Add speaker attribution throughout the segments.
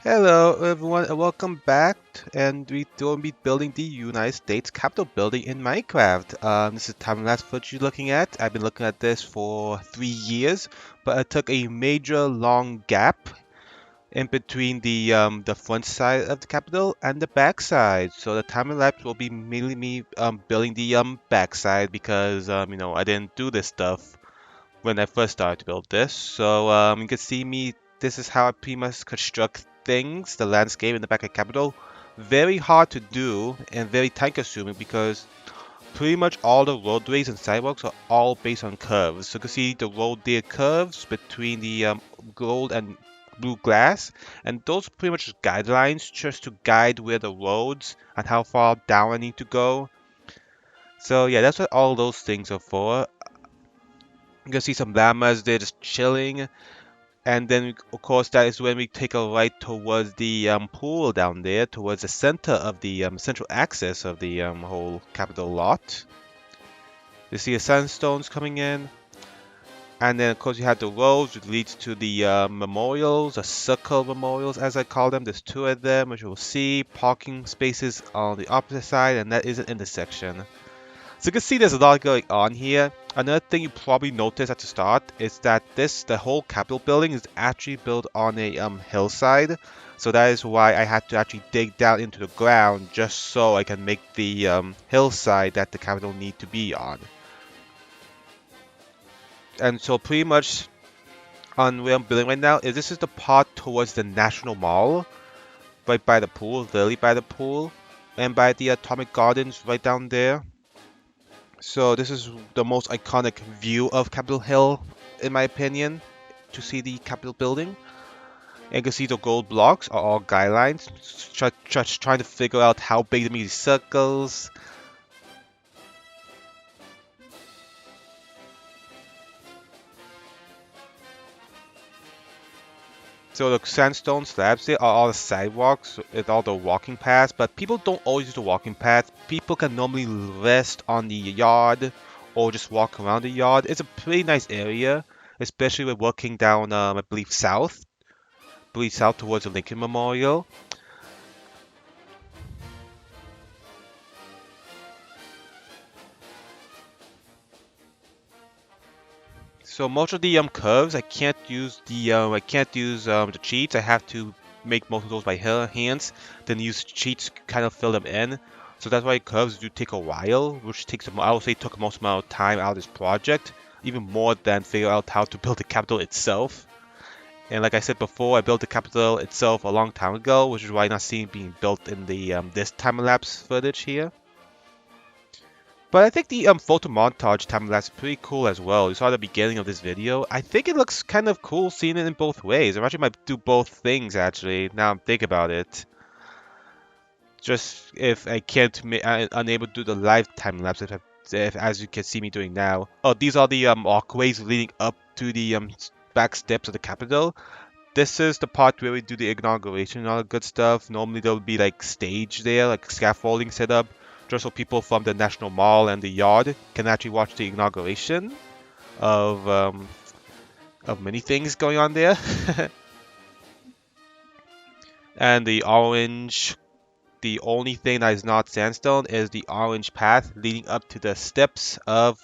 Speaker 1: Hello everyone and welcome back and we will be building the United States Capitol building in Minecraft. This is time-lapse footage you're looking at. I've been looking at this for 3 years, but I took a major long gap in between the front side of the Capitol and the back side. So the time-lapse will be mainly me building the back side because I didn't do this stuff when I first started to build this. So you can see me, this is how I pretty much construct things, the landscape in the back of Capitol. Very hard to do and very time consuming because pretty much all the roadways and sidewalks are all based on curves. So you can see the road there curves between the gold and blue glass, and those are pretty much guidelines just to guide where the roads and how far down I need to go. So yeah, that's what all those things are for. You can see some llamas there just chilling. And then, of course, that is when we take a right towards the pool down there, towards the center of the central axis of the whole capital lot. You see the sandstones coming in. And then, of course, you have the roads, which leads to the memorials, the circle memorials, as I call them. There's two of them, which you'll see. Parking spaces on the opposite side, and that is an intersection. So you can see there's a lot going on here. Another thing you probably noticed at the start is that the whole Capitol building is actually built on a hillside. So that is why I had to actually dig down into the ground just so I can make the hillside that the Capitol need to be on. And so pretty much on where I'm building right now is this is the part towards the National Mall, right by the pool, literally by the pool, and by the Atomic Gardens right down there. So this is the most iconic view of Capitol Hill, in my opinion, to see the Capitol building. And you can see the gold blocks are all guidelines, just trying to figure out how big to make these circles. So the sandstone slabs there are all the sidewalks, it's all the walking paths, but people don't always use the walking path. People can normally rest on the yard or just walk around the yard. It's a pretty nice area, especially when walking down, I believe south towards the Lincoln Memorial. So most of the curves, I can't use the cheats. I have to make most of those by hands, then use cheats to kind of fill them in. So that's why curves do take a while, which takes I would say took most amount of time out of this project, even more than figure out how to build the capital itself. And like I said before, I built the capital itself a long time ago, which is why I'm not seeing it being built in the this time-lapse footage here. But I think the photo montage time lapse is pretty cool as well. You saw the beginning of this video. I think it looks kind of cool seeing it in both ways. I actually might do both things actually. Now I'm thinking about it. Just if I can't, unable to do the live time lapse, if as you can see me doing now. Oh, these are the walkways leading up to the back steps of the Capitol. This is the part where we do the inauguration and all the good stuff. Normally there will be like stage there, like scaffolding set up, just so people from the National Mall and the yard can actually watch the inauguration of many things going on there. And the only thing that is not sandstone is the orange path leading up to the steps of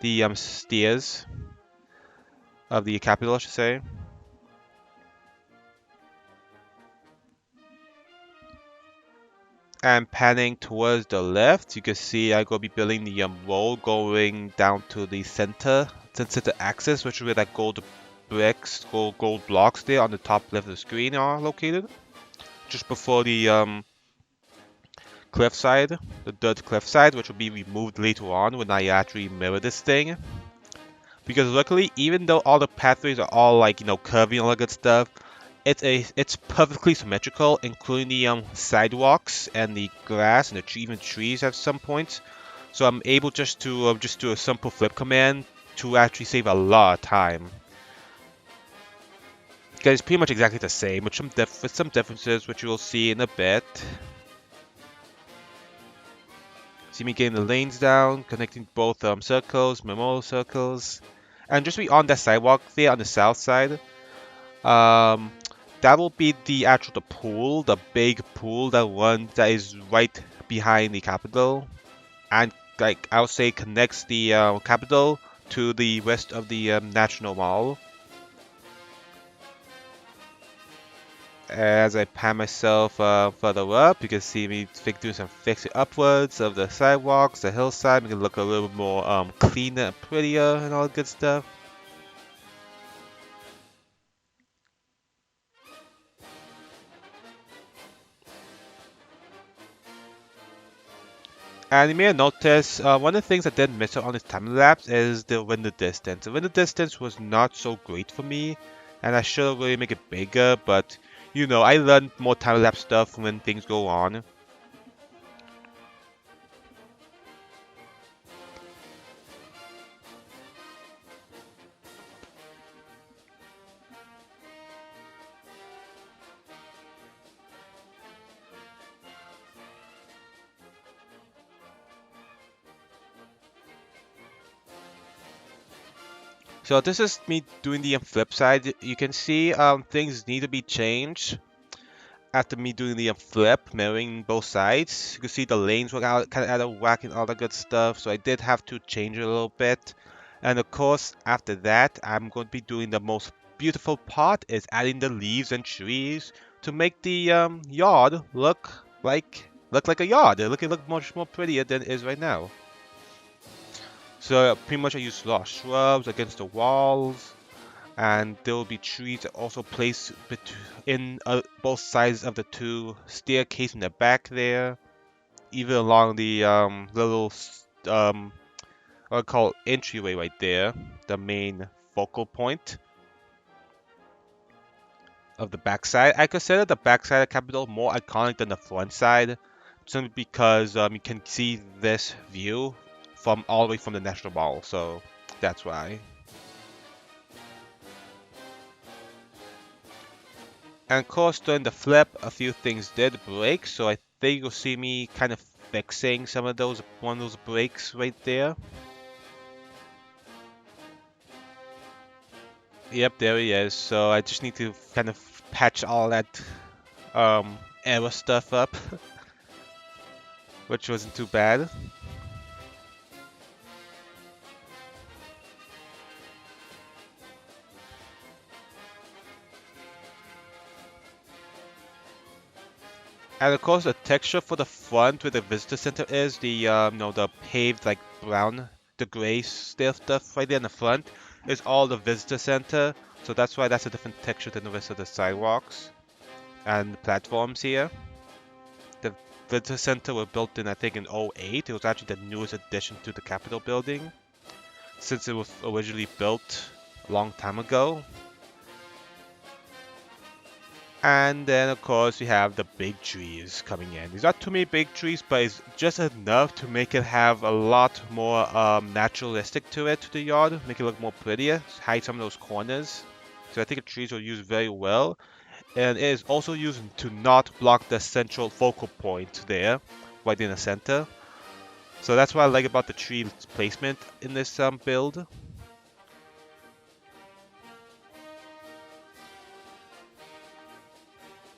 Speaker 1: the stairs of the Capitol, I should say. And panning towards the left, you can see I'm going to be building the road going down to the center axis, which is where that gold bricks, gold blocks there on the top left of the screen are located. Just before the cliff side, the dirt cliff side, which will be removed later on when I actually mirror this thing. Because luckily, even though all the pathways are all like, curvy and all that good stuff, it's perfectly symmetrical, including the sidewalks and the grass and even trees at some points. So I'm able just to just do a simple flip command to actually save a lot of time. Because it's pretty much exactly the same, with some differences, which you will see in a bit. See me getting the lanes down, connecting both circles, memorial circles, and just be on that sidewalk there on the south side. that will be the pool, the big pool that is right behind the Capitol, and like I would say connects the Capitol to the rest of the National Mall. As I pan myself further up, you can see me doing some fixing upwards of the sidewalks, the hillside, make it look a little bit more cleaner and prettier and all that good stuff. And you may have noticed, one of the things I did miss out on this time lapse is the window distance. The window distance was not so great for me, and I should have really make it bigger, but you know, I learned more time lapse stuff when things go on. So this is me doing the flip side. You can see things need to be changed after me doing the flip, mirroring both sides. You can see the lanes were out, kind of out of whack and all that good stuff. So I did have to change it a little bit. And of course, after that, I'm going to be doing the most beautiful part is adding the leaves and trees to make the yard look like a yard. It look much more prettier than it is right now. So pretty much I use a lot of shrubs against the walls, and there will be trees that also placed in both sides of the two staircase in the back there, even along the little what I call entryway right there, the main focal point of the backside. I consider the backside of Capitol more iconic than the front side, simply because you can see this view from all the way from the National Mall, so that's why. And of course, during the flip, a few things did break, so I think you'll see me kind of fixing some of those, one of those breaks right there. Yep, there he is. So I just need to kind of patch all that error stuff up, which wasn't too bad. And of course, the texture for the front where the visitor center is, the paved like brown, the gray stuff right there in the front is all the visitor center. So that's why that's a different texture than the rest of the sidewalks and platforms here. The visitor center was built in, I think, in '08. It was actually the newest addition to the Capitol building, since it was originally built a long time ago. And then, of course, we have the big trees coming in. There's not too many big trees, but it's just enough to make it have a lot more naturalistic to it, to the yard, make it look more prettier, hide some of those corners. So I think the trees are used very well. And it is also used to not block the central focal point there, right in the center. So that's what I like about the tree placement in this build.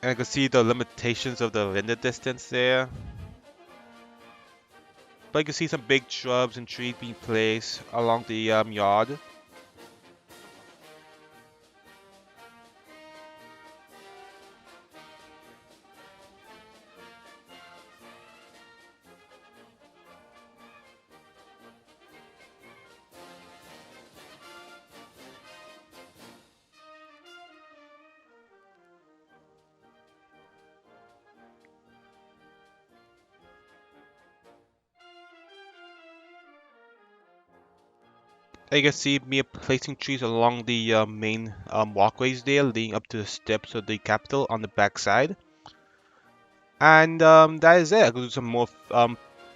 Speaker 1: And I can see the limitations of the render distance there. But you can see some big shrubs and trees being placed along the yard. And you can see me placing trees along the main walkways there, leading up to the steps of the Capitol on the back side. And that is it. I'm gonna do some more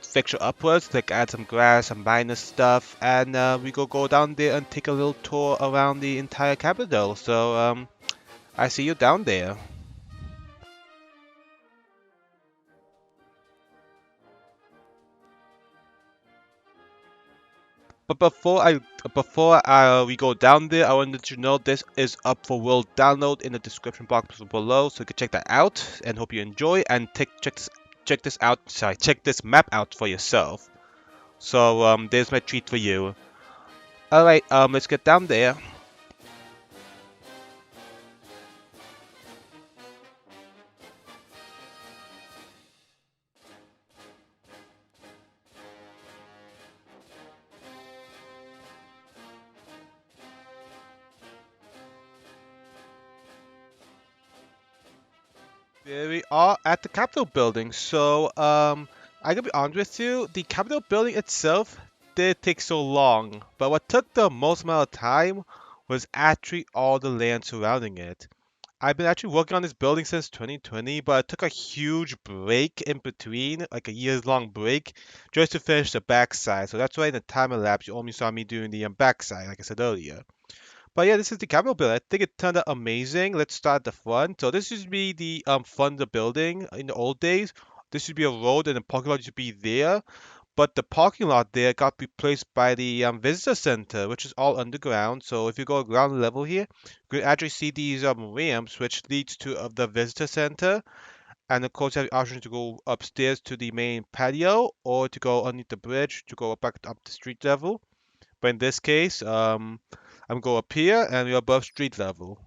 Speaker 1: fixture upwards, like add some grass, some minor stuff, and we go down there and take a little tour around the entire Capitol. So I see you down there. But before we go down there, I wanted to know this is up for world download in the description box below, so you can check that out. And hope you enjoy and check this out. Sorry, check this map out for yourself. So there's my treat for you. All right, let's get down there. There we are at the Capitol building. So, I gotta be honest with you, the Capitol building itself did take so long, but what took the most amount of time was actually all the land surrounding it. I've been actually working on this building since 2020, but I took a huge break in between, like a years long break, just to finish the backside. So that's why in the time lapse you only saw me doing the backside, like I said earlier. But yeah, this is the Capitol building. I think it turned out amazing. Let's start at the front. So this used to be the front of the building in the old days. This used to be a road and the parking lot used to be there. But the parking lot there got replaced by the visitor center, which is all underground. So if you go ground level here, you can actually see these ramps, which leads to the visitor center. And of course, you have the option to go upstairs to the main patio or to go underneath the bridge to go back up the street level. But in this case, I'm going up here and we're above street level.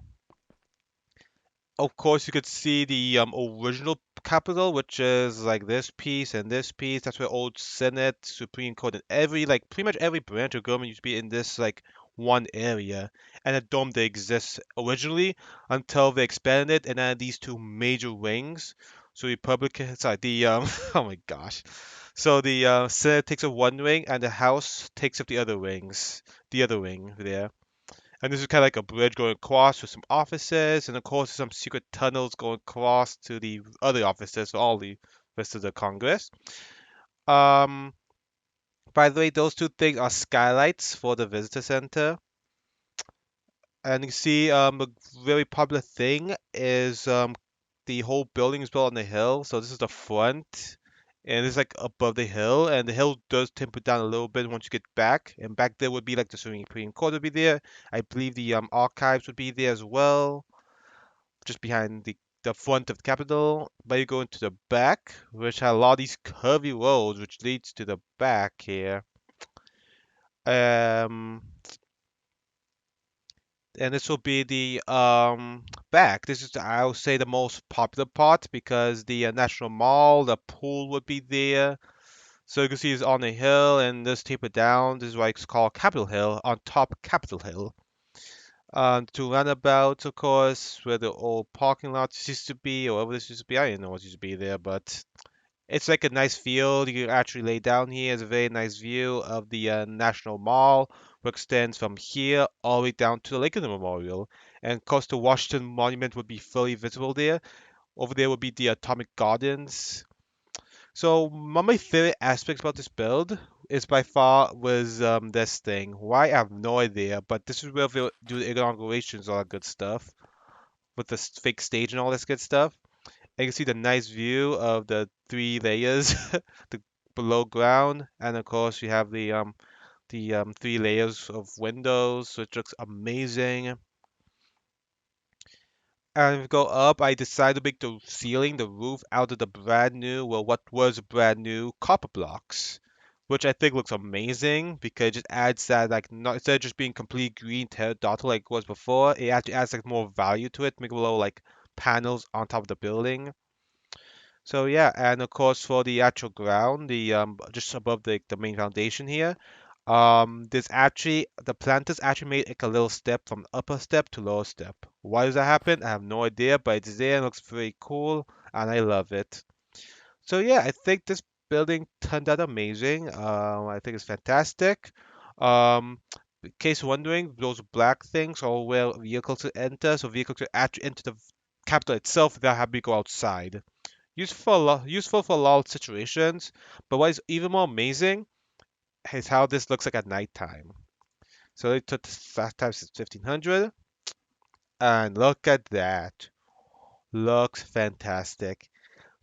Speaker 1: Of course, you could see the original Capitol, which is like this piece and this piece. That's where old Senate, Supreme Court, and every like pretty much every branch of government used to be in this like one area. And a dome that exists originally until they expanded it and added these two major wings. So Republican, sorry, the oh my gosh. So the Senate takes up one wing and the House takes up the other wings, the other wing there. And this is kind of like a bridge going across with some offices, and of course some secret tunnels going across to the other offices for all the rest of the Congress. Um, by the way, those two things are skylights for the visitor center. And you see, a very popular thing is the whole building is built on the hill. So this is the front, and it's like above the hill, and the hill does temper down a little bit once you get back. And back there would be like the Supreme Court would be there. I believe the archives would be there as well, just behind the front of the Capitol. But you go into the back, which has a lot of these curvy roads, which leads to the back here. Um, and this will be the back. This is, I would say, the most popular part because the National Mall, the pool would be there. So you can see it's on a hill and this taper down. This is why it's called Capitol Hill, on top Capitol Hill. To roundabouts, of course, where the old parking lots used to be, or whatever this used to be. I didn't know what used to be there, but it's like a nice field. You can actually lay down here. It's a very nice view of the National Mall, which extends from here all the way down to the Lincoln Memorial. And of course, the Washington Monument would be fully visible there. Over there would be the Atomic Gardens. So one of my favorite aspects about this build is by far was this thing. Why I have no idea, but this is where they do the inaugurations, all that good stuff with the fake stage and all this good stuff. And you can see the nice view of the three layers, the below ground, and of course you have the three layers of windows, which looks amazing. And if we go up, I decided to make the ceiling, the roof, out of the brand new, well, what was brand new copper blocks, which I think looks amazing because it just adds that, like, not instead of just being complete green terracotta like it was before, it actually adds like more value to it, make a little like panels on top of the building. So yeah, and of course for the actual ground, the just above the main foundation here, there's actually the planters actually made like a little step from upper step to lower step. Why does that happen? I have no idea, but it's there and looks very cool, and I love it. So yeah, I think this building turned out amazing. I think it's fantastic. Um, in case you're wondering, those black things are where vehicles to enter, so vehicles to actually enter the capital itself without having to go outside. Useful for a lot of situations, but what is even more amazing is how this looks like at nighttime. So they took that time since 1500, and look at that. Looks fantastic.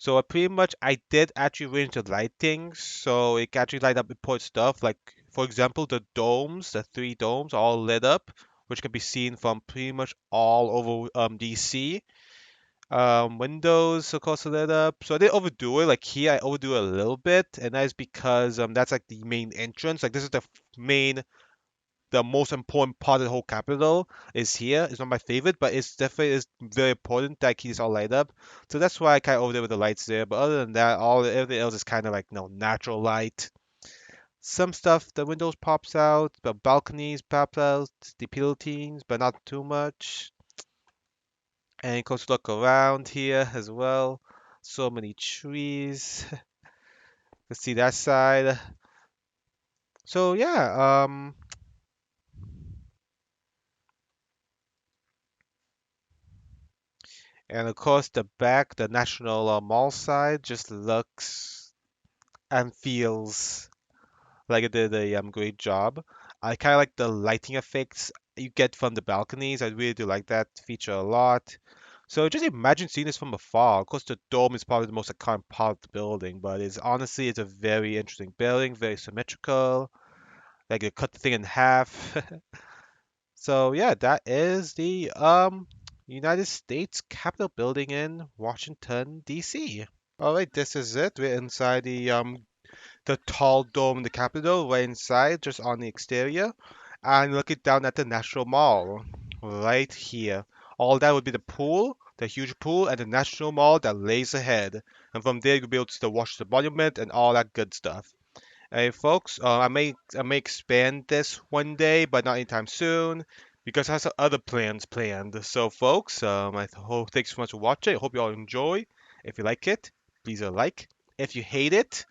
Speaker 1: So pretty much I did actually arrange the lighting so it can actually light up important stuff. Like for example, the domes, the three domes, are all lit up, which can be seen from pretty much all over DC. Windows of course are lit up. So I didn't overdo it. Like here, I overdo it a little bit, and that is because that's like the main entrance. Like this is the most important part of the whole capital is here. It's not my favorite, but it's definitely is very important that I keep this all light up. So that's why I kind of over there with the lights there. But other than that, all everything else is kind of like natural light. Some stuff the windows pops out, the balconies pop out, the guillotines, but not too much. And close look around here as well. So many trees. Let's see that side. So yeah, and of course the back, the National Mall side just looks and feels like it did a great job. I kind of like the lighting effects you get from the balconies. I really do like that feature a lot. So just imagine seeing this from afar. Of course, the dome is probably the most iconic part of the building, but it's a very interesting building, very symmetrical. Like you cut the thing in half. So yeah, that is the United States Capitol building in Washington, D.C. All right, this is it. We're inside the tall dome in the Capitol, right inside, just on the exterior, and looking down at the National Mall, right here. All that would be the pool, the huge pool, and the National Mall that lays ahead. And from there, you'll be able to see the Washington Monument and all that good stuff. Hey, folks, I may expand this one day, but not anytime soon, because I have some other plans planned. So, folks, I hope thanks so much for watching. I hope you all enjoy. If you like it, please like. If you hate it,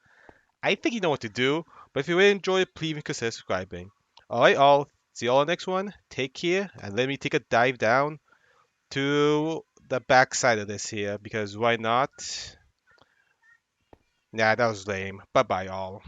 Speaker 1: I think you know what to do, but if you really enjoy it, please consider subscribing. Alright, all. See you all next one. Take care, and let me take a dive down to the back side of this here, because why not? Nah, that was lame. Bye bye, all.